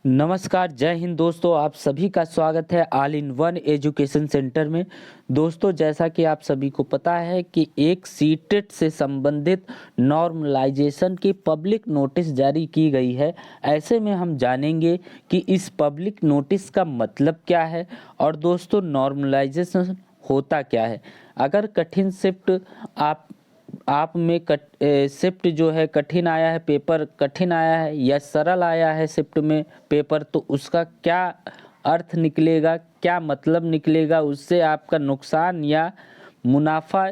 नमस्कार, जय हिंद दोस्तों। आप सभी का स्वागत है all in one education centre में। दोस्तों, जैसा कि आप सभी को पता है कि एक सीटेट से संबंधित नॉर्मलाइजेशन की पब्लिक नोटिस जारी की गई है। ऐसे में हम जानेंगे कि इस पब्लिक नोटिस का मतलब क्या है और दोस्तों नॉर्मलाइजेशन होता क्या है। अगर कठिन शिफ्ट आप में शिफ्ट जो है कठिन आया है, पेपर कठिन आया है या सरल आया है शिफ्ट में पेपर, तो उसका क्या अर्थ निकलेगा, क्या मतलब निकलेगा, उससे आपका नुकसान या मुनाफा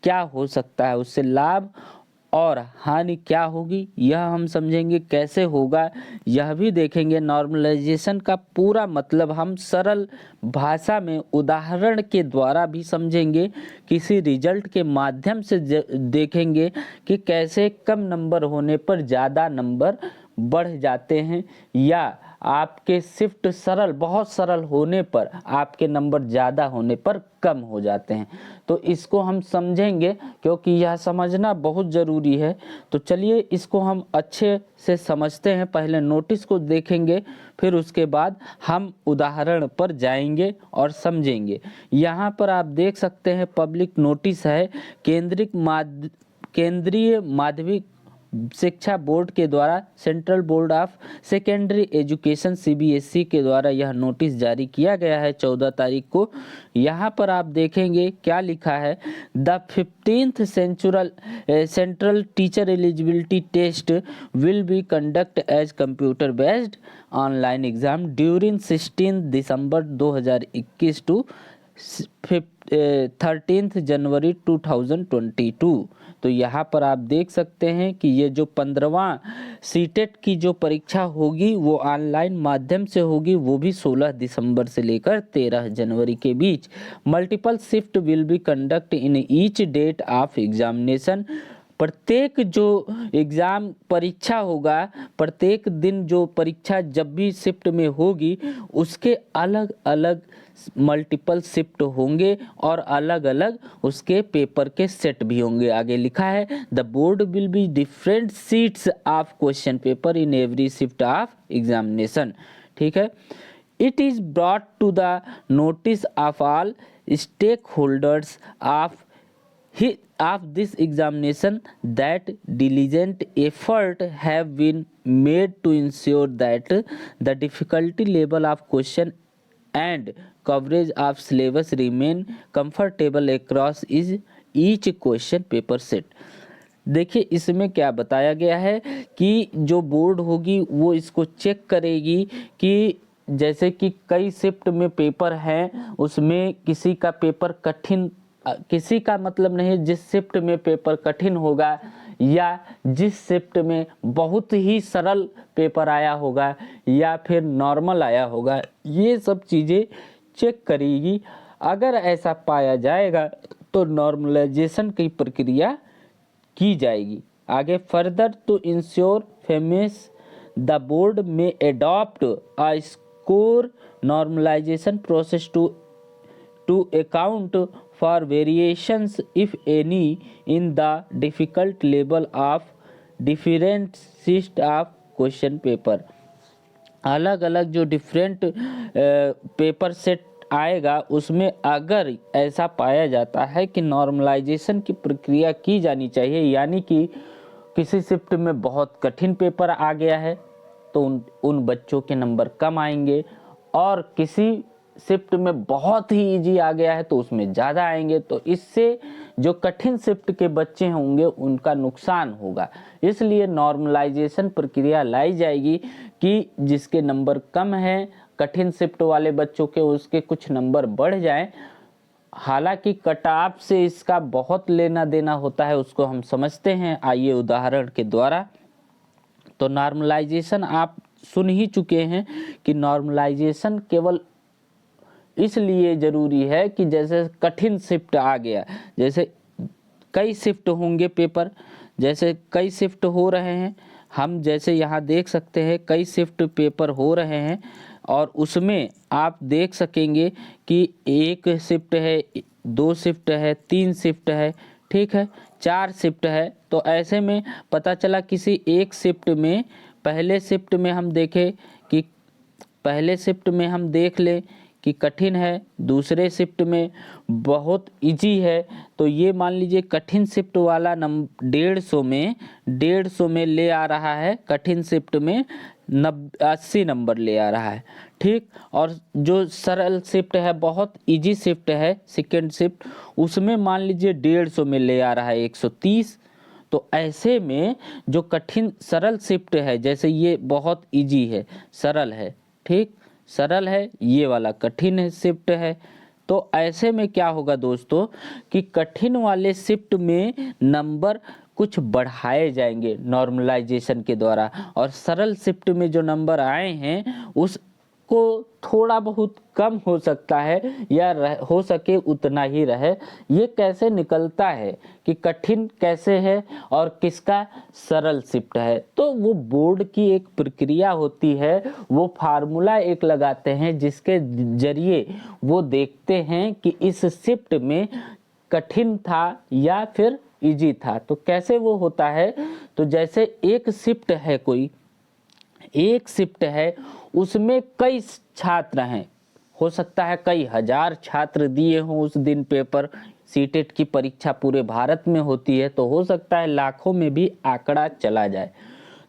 क्या हो सकता है, उससे लाभ और हानि क्या होगी, यह हम समझेंगे। कैसे होगा यह भी देखेंगे। नॉर्मलाइजेशन का पूरा मतलब हम सरल भाषा में उदाहरण के द्वारा भी समझेंगे। किसी रिजल्ट के माध्यम से देखेंगे कि कैसे कम नंबर होने पर ज़्यादा नंबर बढ़ जाते हैं या आपके शिफ्ट सरल बहुत सरल होने पर आपके नंबर ज़्यादा होने पर कम हो जाते हैं। तो इसको हम समझेंगे क्योंकि यह समझना बहुत ज़रूरी है। तो चलिए इसको हम अच्छे से समझते हैं। पहले नोटिस को देखेंगे, फिर उसके बाद हम उदाहरण पर जाएंगे और समझेंगे। यहाँ पर आप देख सकते हैं पब्लिक नोटिस है। केंद्रीय माध्यमिक शिक्षा बोर्ड के द्वारा central board of secondary education CBSE के द्वारा यह नोटिस जारी किया गया है 14 तारीख को। यहाँ पर आप देखेंगे क्या लिखा है। The 15th central teacher eligibility test will be conduct as computer based online exam during 16 December 2021 to 13 January 2022। तो यहाँ पर आप देख सकते हैं कि ये जो 15वां सीटेट की जो परीक्षा होगी वो ऑनलाइन माध्यम से होगी, वो भी 16 दिसंबर से लेकर 13 जनवरी के बीच। Multiple shift will be conduct in each date of examination. प्रत्येक जो एग्ज़ाम परीक्षा होगा, प्रत्येक दिन जो परीक्षा जब भी शिफ्ट में होगी उसके अलग अलग मल्टीपल शिफ्ट होंगे और अलग अलग उसके पेपर के सेट भी होंगे। आगे लिखा है the board will be different seats of question paper in every shift of examination. ठीक है। It is brought to the notice of all stakeholders of this examination that diligent effort have been made to ensure that the difficulty level of question and coverage of syllabus remain comfortable across each question paper set। देखिए इसमें क्या बताया गया है कि जो board होगी वो इसको चेक करेगी कि जैसे कि कई शिफ्ट में पेपर हैं, उसमें किसी का पेपर कठिन, किसी का मतलब नहीं, जिस शिफ्ट में पेपर कठिन होगा या जिस शिफ्ट में बहुत ही सरल पेपर आया होगा या फिर नॉर्मल आया होगा, ये सब चीज़ें चेक करेगी। अगर ऐसा पाया जाएगा तो नॉर्मलाइजेशन की प्रक्रिया की जाएगी। आगे further to ensure fairness the board में adopt a score normalisation process to account for variations if any in the difficult level of different set of question paper। अलग अलग जो डिफरेंट पेपर सेट आएगा उसमें अगर ऐसा पाया जाता है कि नॉर्मलाइजेशन की प्रक्रिया की जानी चाहिए, यानी कि किसी शिफ्ट में बहुत कठिन पेपर आ गया है तो उन बच्चों के नंबर कम आएंगे, और किसी शिफ्ट में बहुत ही इजी आ गया है तो उसमें ज़्यादा आएंगे। तो इससे जो कठिन शिफ्ट के बच्चे होंगे उनका नुकसान होगा। इसलिए नॉर्मलाइजेशन प्रक्रिया लाई जाएगी कि जिसके नंबर कम हैं कठिन शिफ्ट वाले बच्चों के, उसके कुछ नंबर बढ़ जाएं। हालांकि कट ऑफ से इसका बहुत लेना देना होता है, उसको हम समझते हैं आइए उदाहरण के द्वारा। तो नॉर्मलाइजेशन आप सुन ही चुके हैं कि नॉर्मलाइजेशन केवल इसलिए ज़रूरी है कि जैसे कठिन शिफ्ट आ गया, जैसे कई शिफ्ट होंगे पेपर, जैसे कई शिफ्ट हो रहे हैं, हम जैसे यहाँ देख सकते हैं कई शिफ्ट पेपर हो रहे हैं और उसमें आप देख सकेंगे कि एक शिफ्ट है, 2 शिफ्ट है, 3 शिफ्ट है, ठीक है, 4 शिफ्ट है। तो ऐसे में पता चला किसी एक शिफ्ट में पहले शिफ्ट में हम देखें कि पहले शिफ्ट में हम देख लें कि कठिन है, दूसरे शिफ्ट में बहुत इजी है। तो ये मान लीजिए कठिन शिफ्ट वाला 150 में ले आ रहा है, कठिन शिफ्ट में 80 नंबर ले आ रहा है, ठीक। और जो सरल शिफ्ट है, बहुत इजी शिफ्ट है सेकेंड शिफ्ट, उसमें मान लीजिए 150 में ले आ रहा है 130। तो ऐसे में जो कठिन सरल शिफ्ट है, जैसे ये बहुत इजी है, सरल है, ठीक, सरल है, ये वाला कठिन शिफ्ट है। तो ऐसे में क्या होगा दोस्तों कि कठिन वाले शिफ्ट में नंबर कुछ बढ़ाए जाएंगे नॉर्मलाइजेशन के द्वारा, और सरल शिफ्ट में जो नंबर आए हैं उसको थोड़ा बहुत कम हो सकता है, या हो सके उतना ही रहे। ये कैसे निकलता है कि कठिन कैसे है और किसका सरल शिफ्ट है? तो वो बोर्ड की एक प्रक्रिया होती है, वो फार्मूला एक लगाते हैं जिसके जरिए वो देखते हैं कि इस शिफ्ट में कठिन था या फिर इजी था। तो कैसे वो होता है? तो जैसे एक शिफ्ट है, कोई एक शिफ्ट है, उसमें कई छात्र हैं, हो सकता है कई हजार छात्र दिए हों उस दिन पेपर। सीटेट की परीक्षा पूरे भारत में होती है, तो हो सकता है लाखों में भी आंकड़ा चला जाए।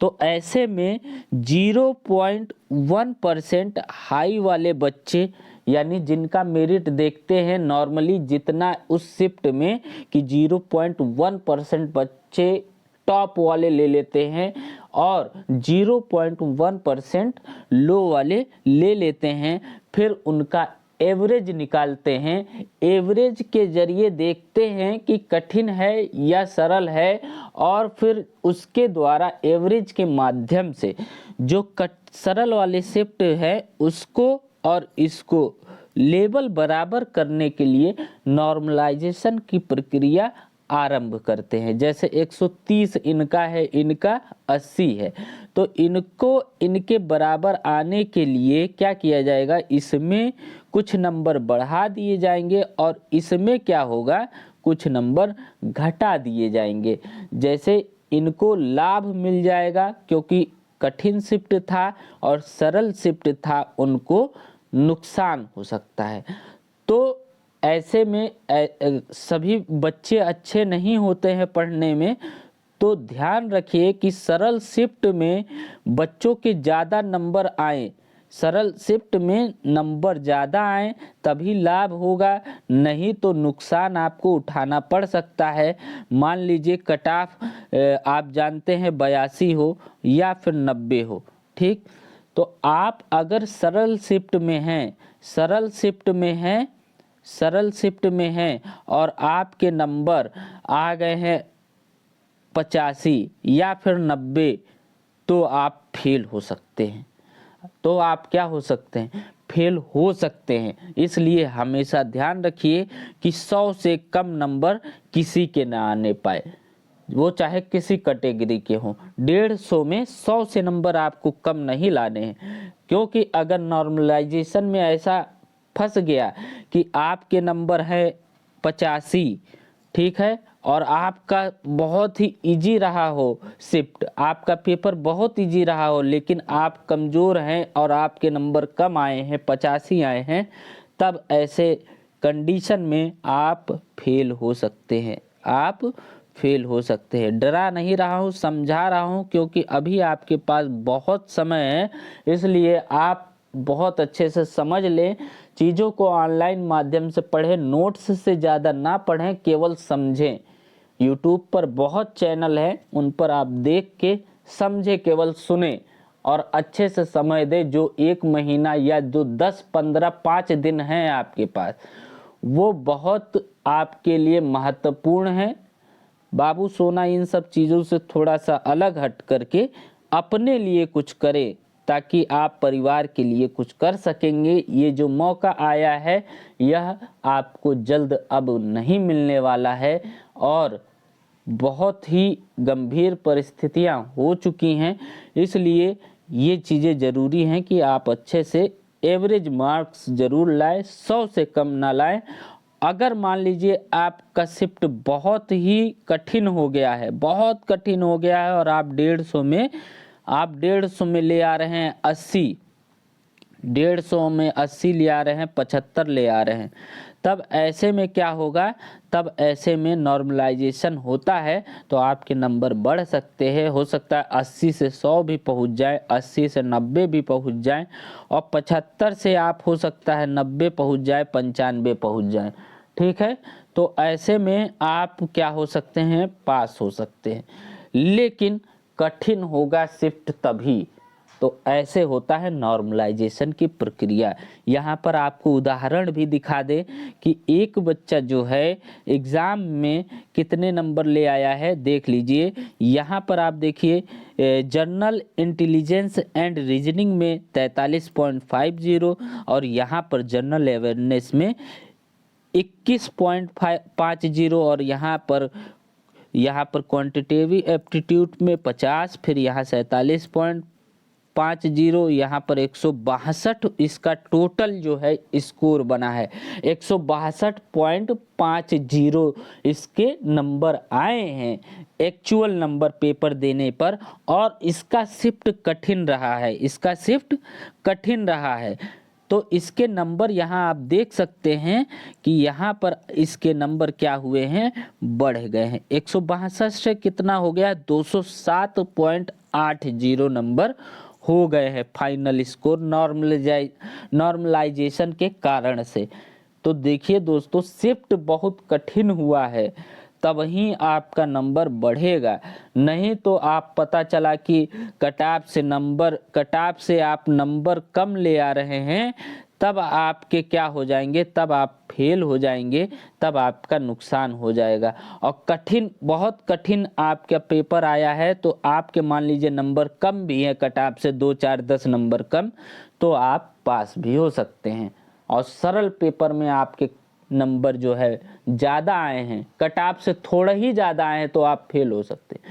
तो ऐसे में 0.1% हाई वाले बच्चे, यानी जिनका मेरिट देखते हैं नॉर्मली जितना उस शिफ्ट में कि 0.1% बच्चे टॉप वाले ले लेते हैं, और 0.1% लो वाले ले लेते हैं। फिर उनका एवरेज निकालते हैं, एवरेज के जरिए देखते हैं कि कठिन है या सरल है, और फिर उसके द्वारा एवरेज के माध्यम से जो सरल वाले शिफ्ट है उसको और इसको लेवल बराबर करने के लिए नॉर्मलाइजेशन की प्रक्रिया आरंभ करते हैं। जैसे 130 इनका है, इनका 80 है, तो इनको इनके बराबर आने के लिए क्या किया जाएगा, इसमें कुछ नंबर बढ़ा दिए जाएंगे और इसमें क्या होगा, कुछ नंबर घटा दिए जाएंगे। जैसे इनको लाभ मिल जाएगा क्योंकि कठिन शिफ्ट था और सरल शिफ्ट था, उनको नुकसान हो सकता है। तो ऐसे में सभी बच्चे अच्छे नहीं होते हैं पढ़ने में, तो ध्यान रखिए कि सरल शिफ्ट में बच्चों के ज़्यादा नंबर आए, सरल शिफ्ट में नंबर ज़्यादा आए तभी लाभ होगा, नहीं तो नुकसान आपको उठाना पड़ सकता है। मान लीजिए कट ऑफ आप जानते हैं 82 हो या फिर 90 हो, ठीक। तो आप अगर सरल शिफ्ट में हैं, सरल शिफ्ट में हैं, सरल शिफ्ट में हैं और आपके नंबर आ गए हैं 85 या फिर 90, तो आप फेल हो सकते हैं। तो आप क्या हो सकते हैं, फेल हो सकते हैं। इसलिए हमेशा ध्यान रखिए कि 100 से कम नंबर किसी के ना आने पाए, वो चाहे किसी कैटेगरी के हों। 150 में 100 से नंबर आपको कम नहीं लाने हैं, क्योंकि अगर नॉर्मलाइजेशन में ऐसा फंस गया कि आपके नंबर है 85, ठीक है, और आपका बहुत ही इजी रहा हो शिफ्ट, आपका पेपर बहुत इजी रहा हो, लेकिन आप कमज़ोर हैं और आपके नंबर कम आए हैं, 85 आए हैं, तब ऐसे कंडीशन में आप फेल हो सकते हैं, आप फेल हो सकते हैं। डरा नहीं रहा हूँ, समझा रहा हूँ, क्योंकि अभी आपके पास बहुत समय है, इसलिए आप बहुत अच्छे से समझ लें चीज़ों को। ऑनलाइन माध्यम से पढ़ें, नोट्स से ज़्यादा ना पढ़ें, केवल समझें। यूट्यूब पर बहुत चैनल हैं, उन पर आप देख के समझें, केवल सुने और अच्छे से समझ दें। जो 1 महीना या जो 10, 15, 5 दिन हैं आपके पास, वो बहुत आपके लिए महत्वपूर्ण है। बाबू सोना इन सब चीज़ों से थोड़ा सा अलग हट करके अपने लिए कुछ करें, ताकि आप परिवार के लिए कुछ कर सकेंगे। ये जो मौका आया है यह आपको जल्द अब नहीं मिलने वाला है, और बहुत ही गंभीर परिस्थितियां हो चुकी हैं। इसलिए ये चीज़ें ज़रूरी हैं कि आप अच्छे से एवरेज मार्क्स ज़रूर लाएं, 100 से कम ना लाएं। अगर मान लीजिए आपका शिफ्ट बहुत ही कठिन हो गया है, बहुत कठिन हो गया है, और आप 150 में आप 150 में ले आ रहे हैं 80, 150 में 80 ले आ रहे हैं, 75 ले आ रहे हैं, तब ऐसे में क्या होगा, तब ऐसे में नॉर्मलाइजेशन होता है तो आपके नंबर बढ़ सकते हैं। हो सकता है 80 से 100 भी पहुंच जाए, 80 से 90 भी पहुंच जाए, और 75 से आप हो सकता है 90 पहुंच जाए, 95 पहुंच जाए। ठीक है, तो ऐसे में आप क्या हो सकते हैं, पास हो सकते हैं। लेकिन कठिन होगा शिफ्ट तभी, तो ऐसे होता है नॉर्मलाइजेशन की प्रक्रिया। यहाँ पर आपको उदाहरण भी दिखा दे कि एक बच्चा जो है एग्ज़ाम में कितने नंबर ले आया है, देख लीजिए। यहाँ पर आप देखिए जनरल इंटेलिजेंस एंड रीजनिंग में 43.50, और यहाँ पर जनरल अवेयरनेस में 21.50, और यहाँ पर क्वांटिटेटिव एप्टीट्यूड में 50, फिर यहाँ 47.50, यहाँ पर 162, इसका टोटल जो है स्कोर बना है 162.50 इसके नंबर आए हैं एक्चुअल नंबर पेपर देने पर। और इसका शिफ्ट कठिन रहा है, इसका शिफ्ट कठिन रहा है। तो इसके नंबर यहाँ आप देख सकते हैं कि यहाँ पर इसके नंबर क्या हुए हैं, बढ़ गए हैं। 162 से कितना हो गया, 207.80 नंबर हो गए हैं फाइनल स्कोर नॉर्मलाइजेशन के कारण से। तो देखिए दोस्तों, शिफ्ट बहुत कठिन हुआ है, तब ही आपका नंबर बढ़ेगा। नहीं तो आप पता चला कि कट ऑफ से आप नंबर कम ले आ रहे हैं, तब आपके क्या हो जाएंगे, तब आप फेल हो जाएंगे, तब आपका नुकसान हो जाएगा। और बहुत कठिन आपका पेपर आया है, तो आपके मान लीजिए नंबर कम भी है कट ऑफ से, 2 4 10 नंबर कम, तो आप पास भी हो सकते हैं। और सरल पेपर में आपके नंबर जो है ज़्यादा आए हैं, कट ऑफ से थोड़ा ही ज़्यादा आए हैं, तो आप फेल हो सकते हैं।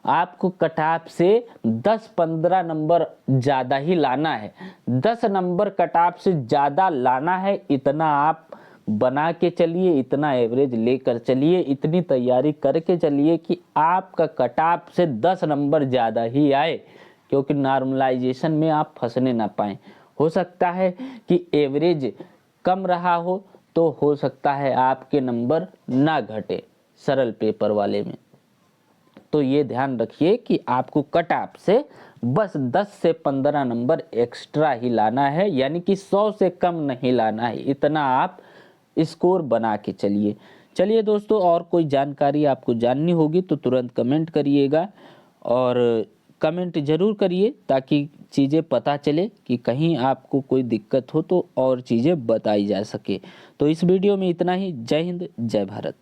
आपको कट ऑफ से 10-15 नंबर ज़्यादा ही लाना है, 10 नंबर कट ऑफ से ज़्यादा लाना है। इतना आप बना के चलिए, इतना एवरेज लेकर चलिए, इतनी तैयारी करके चलिए कि आपका कट ऑफ से 10 नंबर ज़्यादा ही आए, क्योंकि नॉर्मलाइजेशन में आप फंसने ना पाएँ। हो सकता है कि एवरेज कम रहा हो, तो हो सकता है आपके नंबर ना घटे सरल पेपर वाले में। तो ये ध्यान रखिए कि आपको कट ऑफ से बस 10 से 15 नंबर एक्स्ट्रा ही लाना है, यानी कि 100 से कम नहीं लाना है। इतना आप स्कोर बना के चलिए। चलिए दोस्तों, और कोई जानकारी आपको जाननी होगी तो तुरंत कमेंट करिएगा, और कमेंट ज़रूर करिए ताकि चीज़ें पता चले कि कहीं आपको कोई दिक्कत हो तो और चीज़ें बताई जा सके। तो इस वीडियो में इतना ही। जय हिंद, जय भारत।